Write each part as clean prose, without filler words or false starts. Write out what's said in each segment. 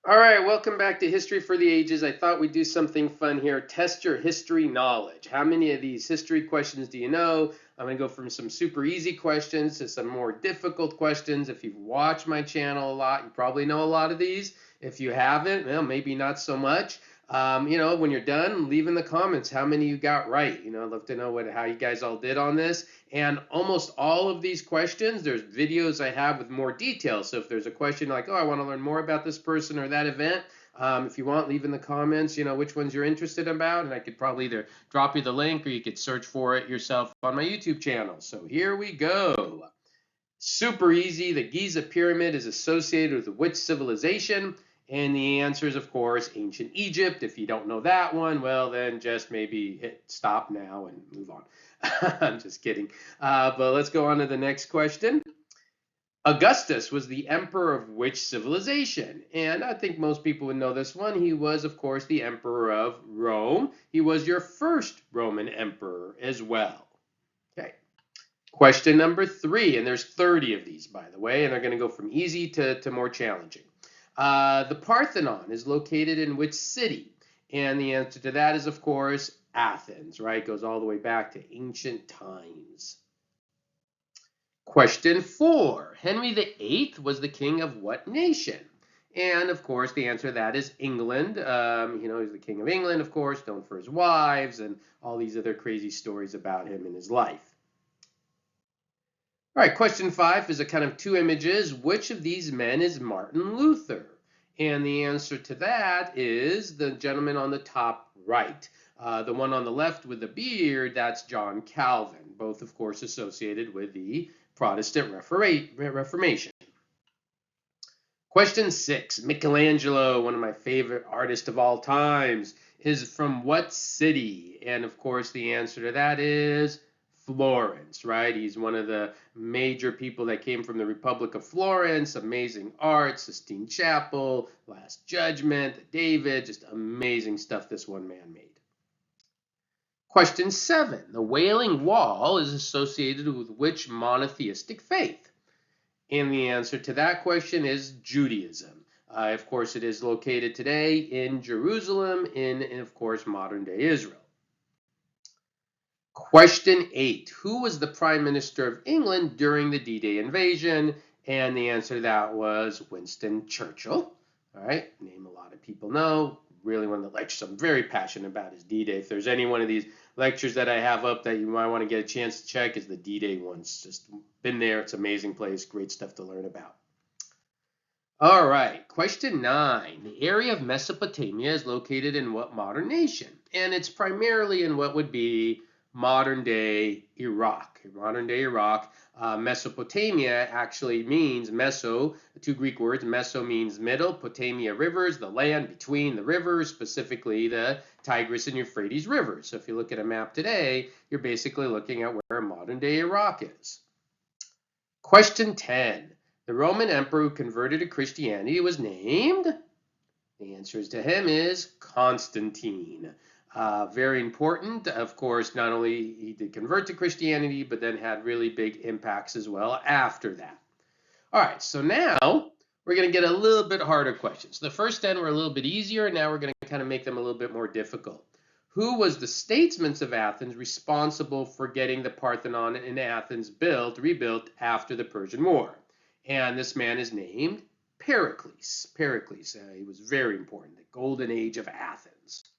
All right, welcome back to History for the Ages. I thought we'd do something fun here. Test your history knowledge. How many of these history questions do you know? I'm going to go from some super easy questions to some more difficult questions. If you've watched my channel a lot, you probably know a lot of these. If you haven't, well, maybe not so much. When you're done, leave in the comments how many you got right. I'd love to know how you guys all did on this. And almost all of these questions, there's videos I have with more details. So if there's a question like, oh, I want to learn more about this person or that event, if you want, leave in the comments, which ones you're interested about, and I could probably either drop you the link or you could search for it yourself on my YouTube channel. So here we go. Super easy. The Giza Pyramid is associated with which civilization? And the answer is, of course, ancient Egypt. If you don't know that one, well, then just maybe hit stop now and move on. I'm just kidding. But let's go on to the next question. Augustus was the emperor of which civilization? And I think most people would know this one. He was, of course, the emperor of Rome. He was your first Roman emperor as well. Okay. Question number 3, and there's 30 of these, by the way, and they're going to go from easy to more challenging. The Parthenon is located in which city? And the answer to that is, of course, Athens, right? It goes all the way back to ancient times. Question 4, Henry VIII was the king of what nation? And, of course, the answer to that is England. He's the king of England, of course, known for his wives and all these other crazy stories about him in his life. All right, question 5 is a kind of 2 images. Which of these men is Martin Luther? And the answer to that is the gentleman on the top right. The one on the left with the beard, that's John Calvin, both, of course, associated with the Protestant Reformation. Question 6, Michelangelo, one of my favorite artists of all times, is from what city? And, of course, the answer to that is Florence, right? He's one of the major people that came from the Republic of Florence. Amazing art, Sistine Chapel, Last Judgment, David, just amazing stuff this one man made. Question 7, the Wailing Wall is associated with which monotheistic faith? And the answer to that question is Judaism. Of course, it is located today in Jerusalem, in of course, modern-day Israel. Question 8, who was the Prime Minister of England during the D-Day invasion? And the answer to that was Winston Churchill. All right, name a lot of people know. Really one of the lectures I'm very passionate about is D-Day. If there's any one of these lectures that I have up that you might want to get a chance to check, is the D-Day ones. Just been there. It's an amazing place. Great stuff to learn about. All right, question 9. The area of Mesopotamia is located in what modern nation? And it's primarily in what would be modern-day Iraq. Modern-day Iraq. Mesopotamia actually means Meso, the 2 Greek words. Meso means middle, Potamia rivers, the land between the rivers, specifically the Tigris and Euphrates rivers. So if you look at a map today, you're basically looking at where modern-day Iraq is. Question 10. The Roman emperor who converted to Christianity was named? The answer to him is Constantine. Very important. Of course, not only he did convert to Christianity, but then had really big impacts as well after that. All right, so now we're going to get a little bit harder questions. The first 10 were a little bit easier, and now we're going to kind of make them a little bit more difficult. Who was the statesman of Athens responsible for getting the Parthenon in Athens rebuilt after the Persian War? And this man is named Pericles. Pericles, he was very important, the golden age of Athens.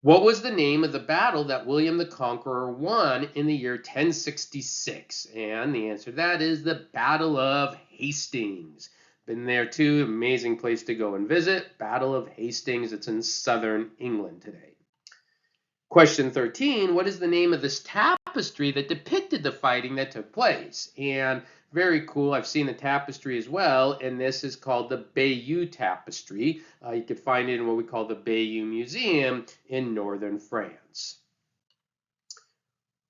What was the name of the battle that William the Conqueror won in the year 1066? And the answer to that is the Battle of Hastings. Been there too, amazing place to go and visit. Battle of Hastings, it's in southern England today. Question 13, what is the name of this tapestry that depicted the fighting that took place? And very cool, I've seen the tapestry as well, and this is called the Bayeux Tapestry. You can find it in what we call the Bayeux Museum in northern France.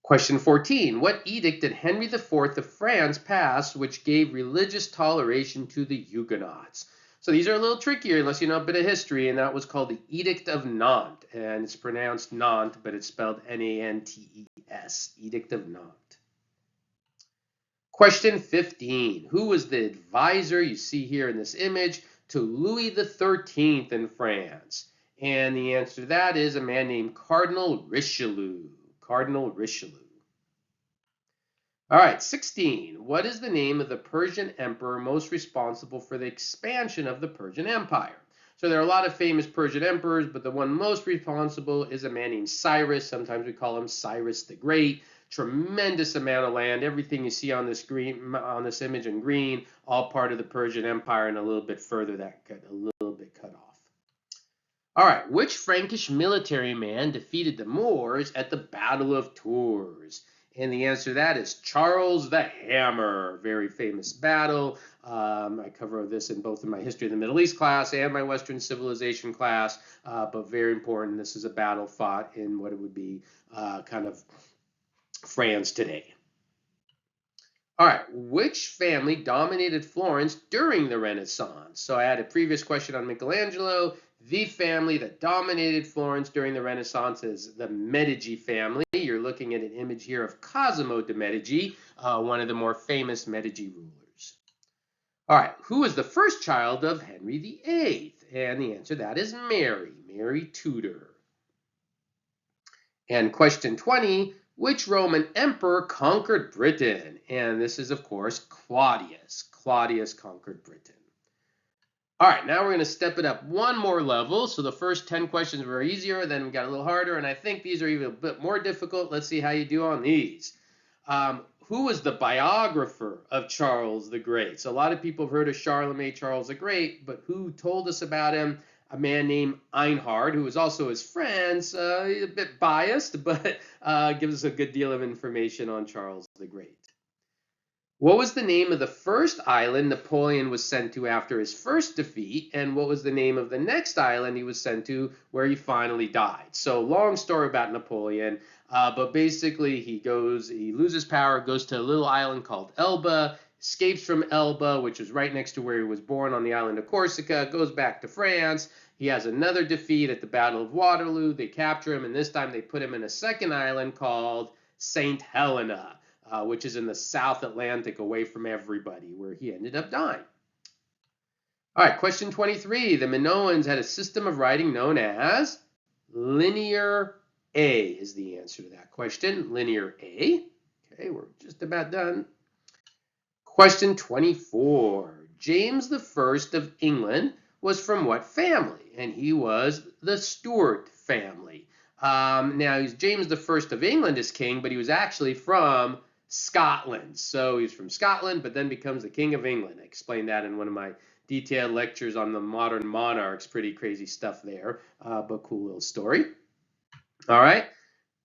Question 14, what edict did Henry IV of France pass which gave religious toleration to the Huguenots? So these are a little trickier unless you know a bit of history, and that was called the Edict of Nantes, and it's pronounced Nantes, but it's spelled Nantes, Edict of Nantes. Question 15, who was the advisor you see here in this image to Louis XIII in France? And the answer to that is a man named Cardinal Richelieu. Cardinal Richelieu. All right, 16. What is the name of the Persian emperor most responsible for the expansion of the Persian Empire? So there are a lot of famous Persian emperors, but the one most responsible is a man named Cyrus. Sometimes we call him Cyrus the Great. Tremendous amount of land. Everything you see on this image in green, all part of the Persian Empire, and a little bit further that got a little bit cut off. All right, which Frankish military man defeated the Moors at the Battle of Tours? And the answer to that is Charles the Hammer. Very famous battle. I cover this in both in my History of the Middle East class and my Western Civilization class, but very important. This is a battle fought in what it would be kind of France today. All right, which family dominated Florence during the Renaissance? So I had a previous question on Michelangelo. The family that dominated Florence during the Renaissance is the Medici family. You're looking at an image here of Cosimo de' Medici, one of the more famous Medici rulers. All right, who was the first child of Henry VIII? And the answer to that is Mary, Mary Tudor. And question 20, which Roman emperor conquered Britain? And this is, of course, Claudius. Claudius conquered Britain. All right, now we're going to step it up one more level. So the first 10 questions were easier, then we got a little harder, and I think these are even a bit more difficult. Let's see how you do on these. Who was the biographer of Charles the Great? So a lot of people have heard of Charlemagne, Charles the Great, but who told us about him? A man named Einhard, who was also his friend, a bit biased, but gives us a good deal of information on Charles the Great. What was the name of the first island Napoleon was sent to after his first defeat, and what was the name of the next island he was sent to where he finally died? So long story about Napoleon, but basically he loses power, goes to a little island called Elba, escapes from Elba, which is right next to where he was born on the island of Corsica, goes back to France. He has another defeat at the Battle of Waterloo. They capture him, and this time they put him in a second island called St. Helena. Which is in the South Atlantic away from everybody, where he ended up dying. All right, question 23. The Minoans had a system of writing known as Linear A is the answer to that question. Linear A. Okay, we're just about done. Question 24. James I of England was from what family? And he was the Stuart family. Now, he's James I of England as king, but he was actually from Scotland. So he's from Scotland, but then becomes the King of England. I explained that in one of my detailed lectures on the modern monarchs. Pretty crazy stuff there, but cool little story. All right.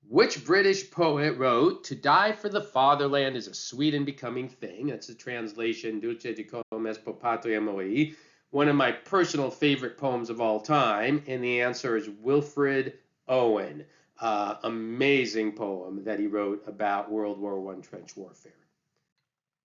Which British poet wrote, "To die for the fatherland is a sweet and becoming thing"? That's a translation, Dulce dicom est popato amoi. One of my personal favorite poems of all time, and the answer is Wilfred Owen. Amazing poem that he wrote about World War I trench warfare.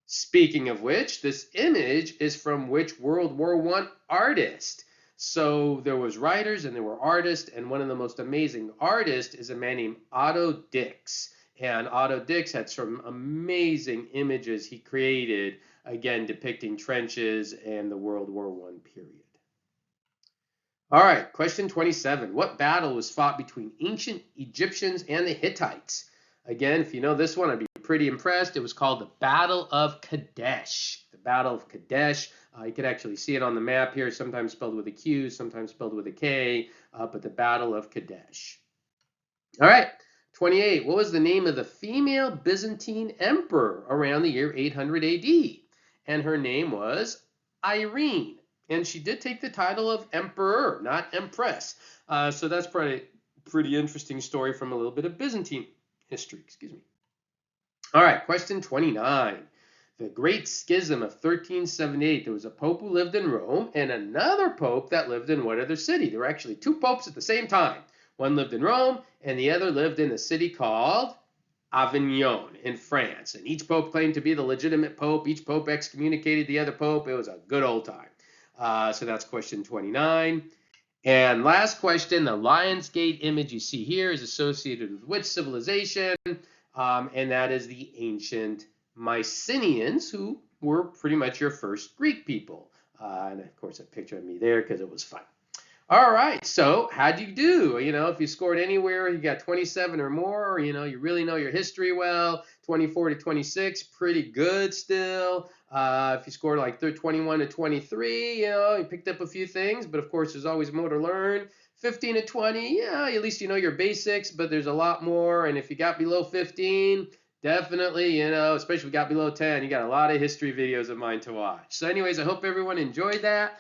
Speaking of which, this image is from which World War I artist? So there was writers and there were artists, and one of the most amazing artists is a man named Otto Dix. And Otto Dix had some amazing images he created, again, depicting trenches and the World War I period. All right, question 27. What battle was fought between ancient Egyptians and the Hittites? Again, if you know this one, I'd be pretty impressed. It was called the Battle of Kadesh. The Battle of Kadesh. You could actually see it on the map here, sometimes spelled with a Q, sometimes spelled with a K, but the Battle of Kadesh. All right, 28. What was the name of the female Byzantine emperor around the year 800 AD? And her name was Irene. And she did take the title of emperor, not empress. So that's pretty interesting story from a little bit of Byzantine history. Excuse me. All right, question 29. The Great Schism of 1378. There was a pope who lived in Rome and another pope that lived in what other city? There were actually two popes at the same time. One lived in Rome and the other lived in a city called Avignon in France. And each pope claimed to be the legitimate pope. Each pope excommunicated the other pope. It was a good old time. So that's question 29. And last question, the Lionsgate image you see here is associated with which civilization? And that is the ancient Mycenaeans, who were pretty much your first Greek people. And of course, a picture of me there because it was fun. All right, so how'd you do? If you scored anywhere, you got 27 or more, you really know your history well, 24 to 26, pretty good still. If you scored like 21 to 23, you picked up a few things, but of course, there's always more to learn. 15 to 20, yeah, at least you know your basics, but there's a lot more. And if you got below 15, definitely, especially if you got below 10, you got a lot of history videos of mine to watch. So anyways, I hope everyone enjoyed that.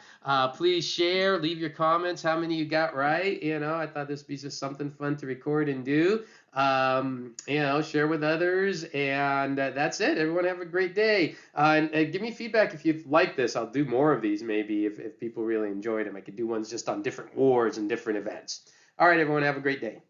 Please share, leave your comments, how many you got right. I thought this would be just something fun to record and do. Share with others. And that's it. Everyone have a great day. And give me feedback if you like this. I'll do more of these maybe if people really enjoyed them. I could do ones just on different wars and different events. All right, everyone, have a great day.